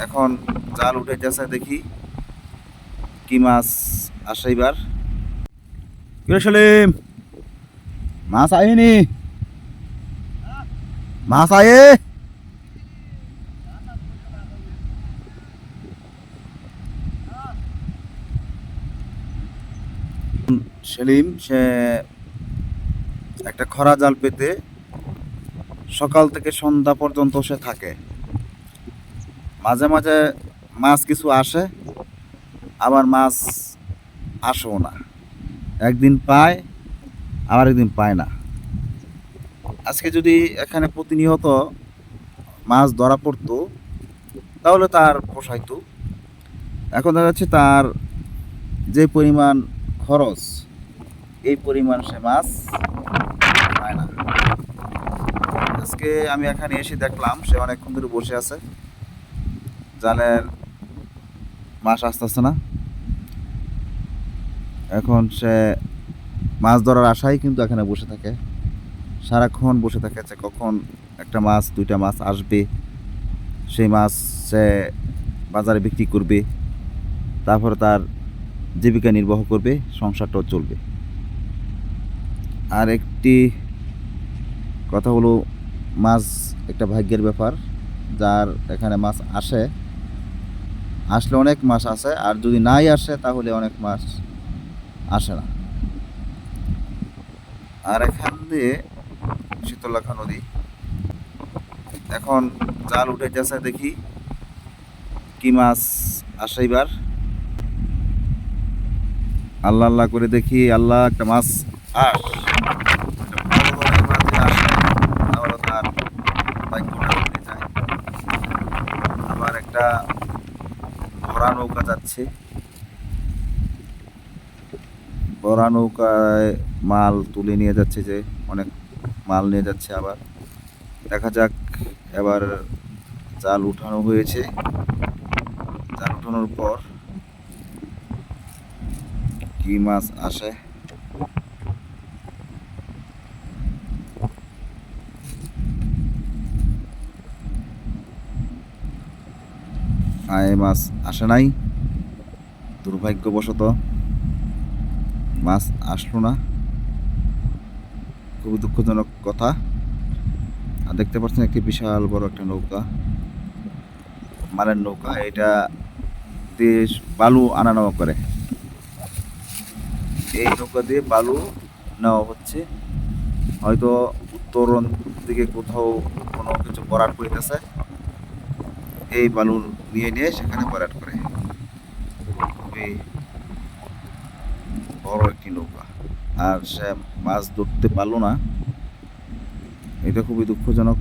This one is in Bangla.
এখন জাল উঠাইতেছে, দেখি কি মাছ আসে এবার। সেলিম, মাছ আইনি, মাছ আয়ে। সেলিম সে একটা খরা জাল পেতে সকাল থেকে সন্ধ্যা পর্যন্ত সে থাকে। মাঝে মাঝে মাছ কিছু আসে, আবার মাছ আসেও না। একদিন পায়, আবার একদিন পায় না। আজকে যদি এখানে প্রতিনিয়ত মাছ ধরা পড়তো তাহলে তার পোষাইতো। এখন দেখা যাচ্ছে তার যে পরিমাণ খরচ, এই পরিমাণ সে মাছ পায় না। আজকে আমি এখানে এসে দেখলাম সে অনেকক্ষণ ধরে বসে আছে, জালের মাছ আসতেছে না। এখন সে মাছ ধরার আশায় কিন্তু এখানে বসে থাকে, সারাক্ষণ বসে থাকে যে কখন একটা মাছ দুইটা মাছ আসবে, সেই মাছ সে বাজারে বিক্রি করবে, তারপরে তার জীবিকা নির্বাহ করবে, সংসারটাও চলবে। আর একটি কথা হলো, মাছ একটা ভাগ্যের ব্যাপার। যার এখানে মাছ আসে, আসলে অনেক মাছ আসে, আর যদি নাই আসে তাহলে অনেক মাছ আসে না। আর এখান দিয়ে শীতলক্ষা নদী। এখন জাল উঠাইতেছে, দেখি কি মাছ আসে এবার। আল্লাহ আল্লাহ করে দেখি, আল্লাহ একটা মাছ আস, একটা বড় ধরনের মাছ যদি আসে তাহলে তার ভাগ্যটা উঠে যায়। আবার একটা ভরা নৌকা যাচ্ছে, ভরা নৌকায় মাল তুলে নিয়ে যাচ্ছে, যে অনেক মাল নিয়ে যাচ্ছে। আবার দেখা যাক, এবার জাল উঠানো হয়েছে, জাল উঠানোর পর কি মাছ আসে। মাছ আসে নাই, দুর্ভাগ্যবশত মাছ আসলো না। খুবই দুঃখজনক কথা। আর দেখতে পাচ্ছেন একটি বিশাল বড় একটা নৌকা, মালের নৌকা। এটা দিয়ে বালু আনা নেওয়া করে, এই নৌকা দিয়ে বালু নেওয়া হচ্ছে। হয়তো উত্তরণ দিকে কোথাও কোনো কিছু ভরাট করিতেছে, এই বালু নিয়ে নিয়ে সেখানে ভরাট করে। খুবই বড় একটি নৌকা, আর সে মাছ ধরতে পারলো না, এটা খুবই দুঃখজনক।